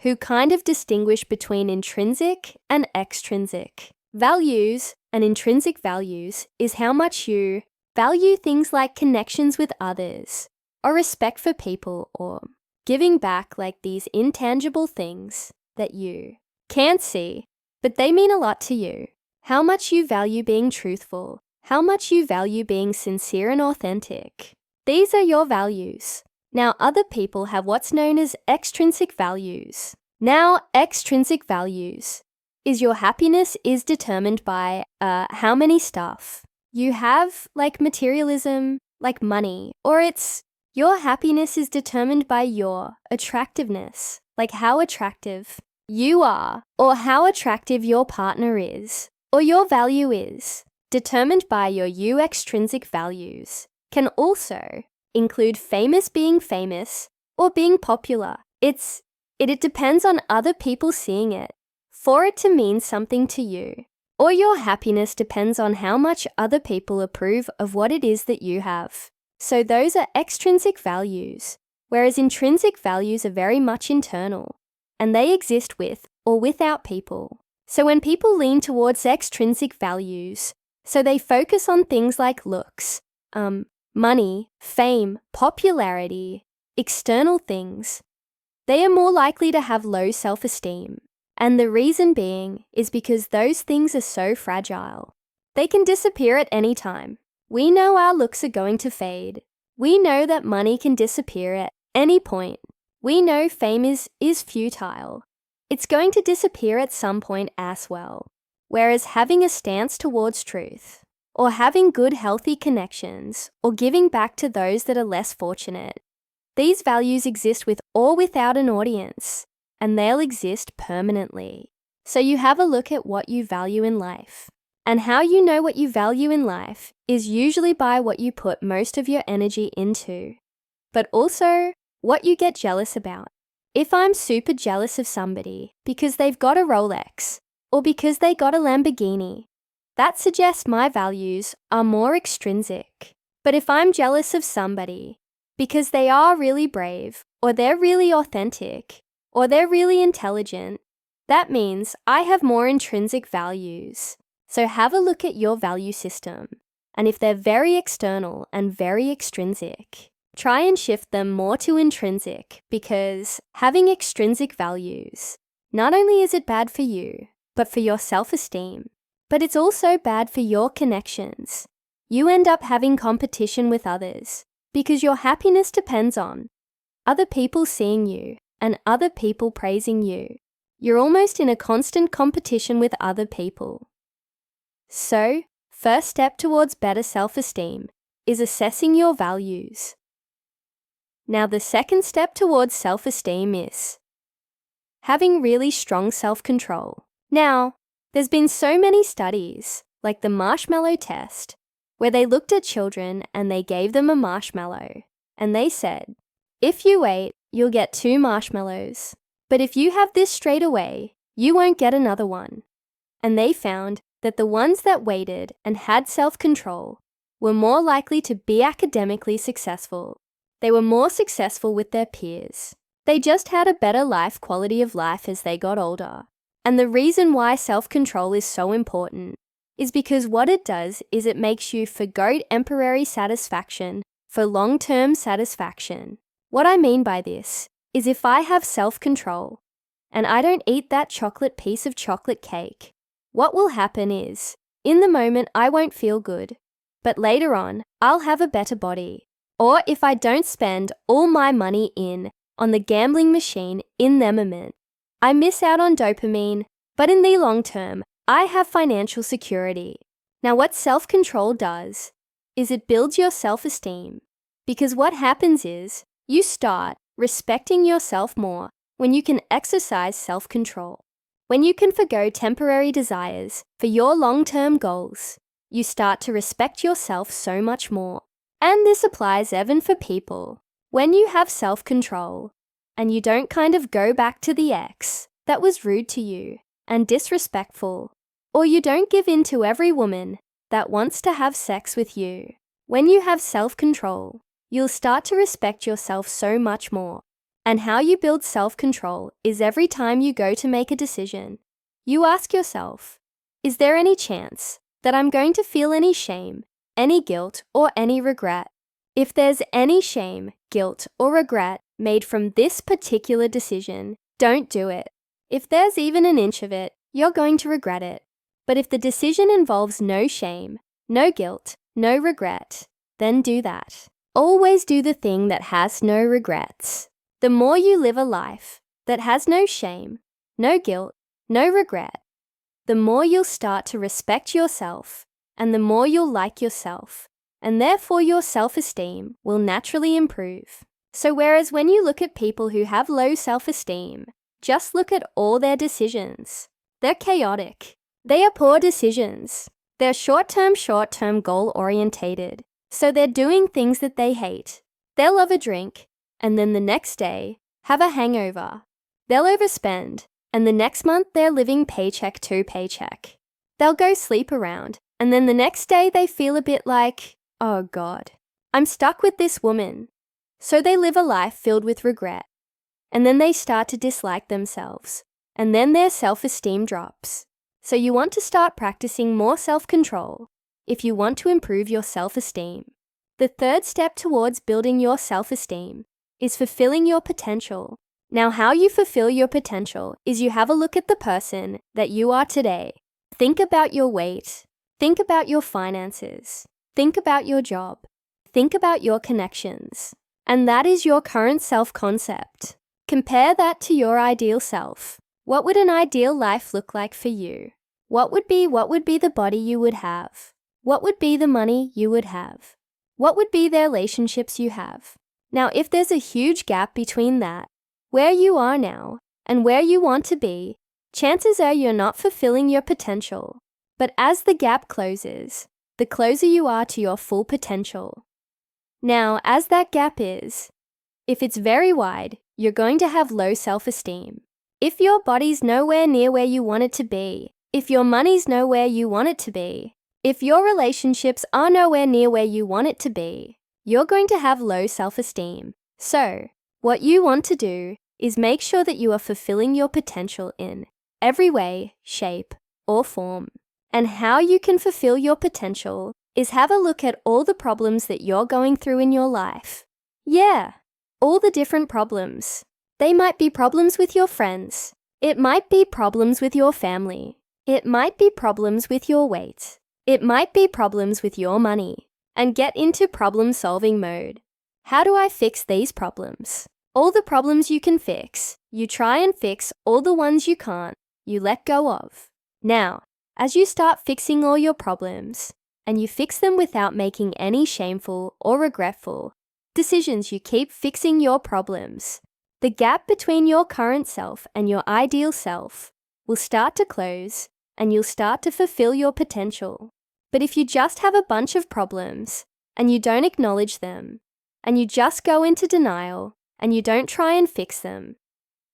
who kind of distinguish between intrinsic and extrinsic. Values and intrinsic values is how much you value things like connections with others, or respect for people, or giving back, like these intangible things that you can't see, but they mean a lot to you. How much you value being truthful, how much you value being sincere and authentic. These are your values. Now, other people have what's known as extrinsic values. Now, extrinsic values is your happiness is determined by how many stuff you have, like materialism, like money, or it's your happiness is determined by your attractiveness, like how attractive you are, or how attractive your partner is, or your value is, determined by your extrinsic values. Can also include being famous, or being popular. It depends on other people seeing it, for it to mean something to you. Or your happiness depends on how much other people approve of what it is that you have. So those are extrinsic values, whereas intrinsic values are very much internal, and they exist with or without people. So when people lean towards extrinsic values, so they focus on things like looks, money, fame, popularity, external things, they are more likely to have low self-esteem. And the reason being is because those things are so fragile. They can disappear at any time. We know our looks are going to fade. We know that money can disappear at any point. We know fame is futile. It's going to disappear at some point as well. Whereas having a stance towards truth, or having good healthy connections, or giving back to those that are less fortunate, these values exist with or without an audience, and they'll exist permanently. So you have a look at what you value in life. And how you know what you value in life is usually by what you put most of your energy into, but also what you get jealous about. If I'm super jealous of somebody because they've got a Rolex, or because they got a Lamborghini, that suggests my values are more extrinsic. But if I'm jealous of somebody because they are really brave, or they're really authentic, or they're really intelligent, that means I have more intrinsic values. So have a look at your value system, and if they're very external and very extrinsic, try and shift them more to intrinsic, because having extrinsic values, not only is it bad for you, but for your self-esteem, but it's also bad for your connections. You end up having competition with others, because your happiness depends on other people seeing you and other people praising you. You're almost in a constant competition with other people. So, first step towards better self-esteem is assessing your values. Now, the second step towards self-esteem is having really strong self-control. Now, there's been so many studies, like the marshmallow test, where they looked at children and they gave them a marshmallow, and they said, if you wait, you'll get 2 marshmallows, but if you have this straight away, you won't get another one. And they found that the ones that waited and had self-control were more likely to be academically successful. They were more successful with their peers. They just had a better quality of life as they got older. And the reason why self-control is so important is because what it does is it makes you forgo temporary satisfaction for long-term satisfaction. What I mean by this is if I have self-control and I don't eat that piece of chocolate cake, what will happen is, in the moment I won't feel good, but later on I'll have a better body. Or if I don't spend all my money on the gambling machine in the moment, I miss out on dopamine, but in the long term, I have financial security. Now what self-control does is it builds your self-esteem, because what happens is you start respecting yourself more when you can exercise self-control. When you can forgo temporary desires for your long-term goals, you start to respect yourself so much more. And this applies even for people. When you have self-control and you don't kind of go back to the ex that was rude to you and disrespectful, or you don't give in to every woman that wants to have sex with you. When you have self-control, you'll start to respect yourself so much more. And how you build self-control is every time you go to make a decision, you ask yourself, is there any chance that I'm going to feel any shame, any guilt, or any regret? If there's any shame, guilt, or regret made from this particular decision, don't do it. If there's even an inch of it, you're going to regret it. But if the decision involves no shame, no guilt, no regret, then do that. Always do the thing that has no regrets. The more you live a life that has no shame, no guilt, no regret, the more you'll start to respect yourself, and the more you'll like yourself, and therefore your self-esteem will naturally improve. So whereas when you look at people who have low self-esteem, just look at all their decisions. They're chaotic. They are poor decisions. They're short-term goal-orientated. So they're doing things that they hate. They'll love a drink, and then the next day, have a hangover. They'll overspend, and the next month they're living paycheck to paycheck. They'll go sleep around, and then the next day they feel a bit like, oh God, I'm stuck with this woman. So they live a life filled with regret. And then they start to dislike themselves, and then their self-esteem drops. So you want to start practicing more self-control if you want to improve your self-esteem. The third step towards building your self-esteem is fulfilling your potential. Now, how you fulfill your potential is you have a look at the person that you are today. Think about your weight. Think about your finances. Think about your job. Think about your connections. And that is your current self-concept. Compare that to your ideal self. What would an ideal life look like for you? What would be the body you would have? What would be the money you would have? What would be the relationships you have? Now, if there's a huge gap between that, where you are now, and where you want to be, chances are you're not fulfilling your potential. But as the gap closes, the closer you are to your full potential. Now, as that gap is, if it's very wide, you're going to have low self-esteem. If your body's nowhere near where you want it to be, if your money's nowhere you want it to be, if your relationships are nowhere near where you want it to be, you're going to have low self-esteem. So, what you want to do is make sure that you are fulfilling your potential in every way, shape, or form. And how you can fulfill your potential is have a look at all the problems that you're going through in your life. Yeah, all the different problems. They might be problems with your friends. It might be problems with your family. It might be problems with your weight. It might be problems with your money. And get into problem-solving mode. How do I fix these problems? All the problems you can fix, you try and fix. All the ones you can't, you let go of. Now, as you start fixing all your problems, and you fix them without making any shameful or regretful decisions, you keep fixing your problems, the gap between your current self and your ideal self will start to close, and you'll start to fulfill your potential. But if you just have a bunch of problems, and you don't acknowledge them, and you just go into denial, and you don't try and fix them,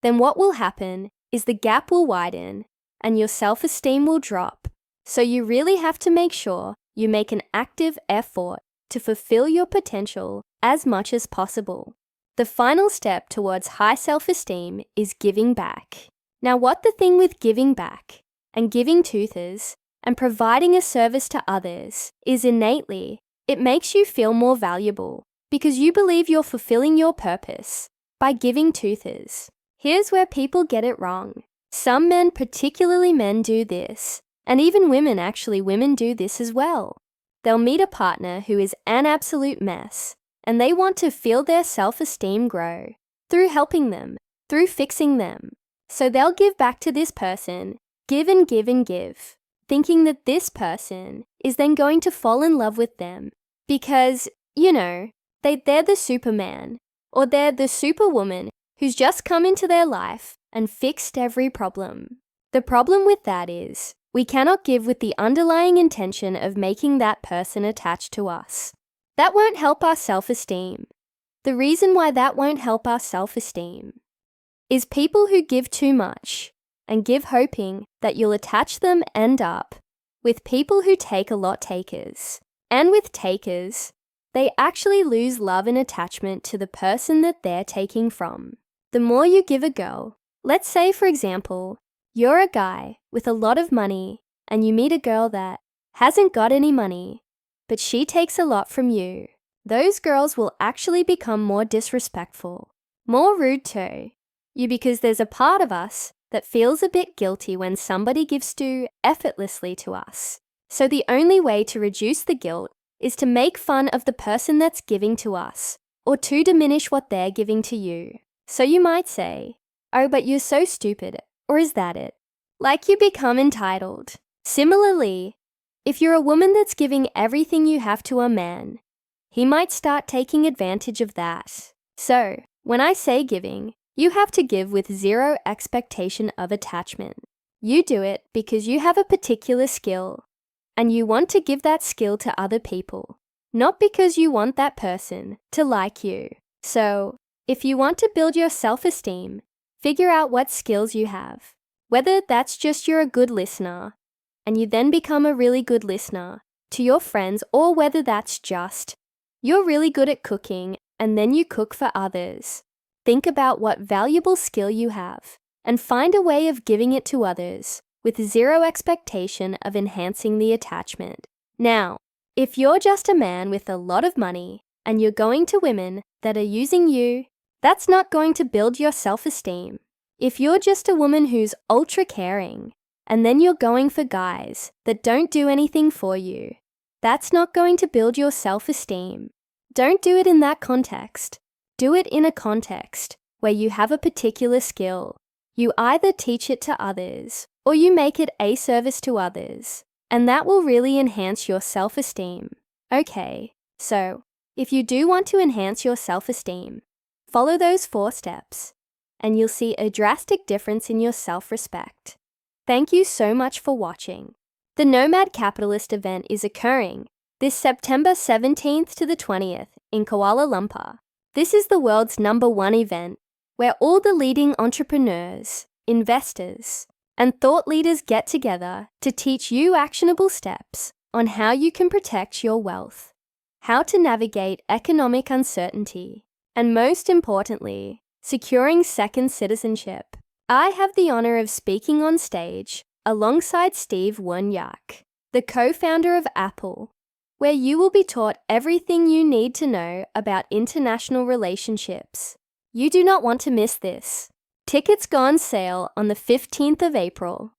then what will happen is the gap will widen, and your self-esteem will drop. So you really have to make sure you make an active effort to fulfill your potential as much as possible. The final step towards high self-esteem is giving back. Now, what the thing with giving back and giving to others and providing a service to others is innately, it makes you feel more valuable because you believe you're fulfilling your purpose by giving to others. Here's where people get it wrong. Some men, particularly men, do this. And even women do this as well. They'll meet a partner who is an absolute mess, and they want to feel their self-esteem grow through helping them, through fixing them. So they'll give back to this person, give and give and give, thinking that this person is then going to fall in love with them because, they're the Superman, or they're the Superwoman who's just come into their life and fixed every problem. The problem with that is, we cannot give with the underlying intention of making that person attached to us. That won't help our self-esteem. The reason why that won't help our self-esteem is people who give too much and give hoping that you'll attach them end up with people who take a lot takers. And with takers, they actually lose love and attachment to the person that they're taking from. the more you give a girl. Let's say, for example, you're a guy with a lot of money and you meet a girl that hasn't got any money, but she takes a lot from you. Those girls will actually become more disrespectful, more rude to you, because there's a part of us that feels a bit guilty when somebody gives too effortlessly to us. So the only way to reduce the guilt is to make fun of the person that's giving to us, or to diminish what they're giving to you. So you might say, "Oh, but you're so stupid," or "Is that it?" Like you become entitled. Similarly, if you're a woman that's giving everything you have to a man, he might start taking advantage of that. So, when I say giving, you have to give with zero expectation of attachment. You do it because you have a particular skill, and you want to give that skill to other people, not because you want that person to like you. So, if you want to build your self-esteem, figure out what skills you have. Whether that's just you're a good listener, and you then become a really good listener to your friends, or whether that's just you're really good at cooking and then you cook for others. Think about what valuable skill you have and find a way of giving it to others with zero expectation of enhancing the attachment. Now, if you're just a man with a lot of money and you're going to women that are using you, that's not going to build your self-esteem. If you're just a woman who's ultra caring and then you're going for guys that don't do anything for you, that's not going to build your self-esteem. Don't do it in that context. Do it in a context where you have a particular skill. You either teach it to others or you make it a service to others, and that will really enhance your self-esteem. Okay, so if you do want to enhance your self-esteem, follow those 4 steps, and you'll see a drastic difference in your self-respect. Thank you so much for watching. The Nomad Capitalist event is occurring this September 17th to the 20th in Kuala Lumpur. This is the world's #1 event where all the leading entrepreneurs, investors, and thought leaders get together to teach you actionable steps on how you can protect your wealth, how to navigate economic uncertainty, and most importantly, securing second citizenship. I have the honor of speaking on stage alongside Steve Wozniak, the co-founder of Apple, where you will be taught everything you need to know about international relationships. You do not want to miss this. Tickets go on sale on the 15th of April.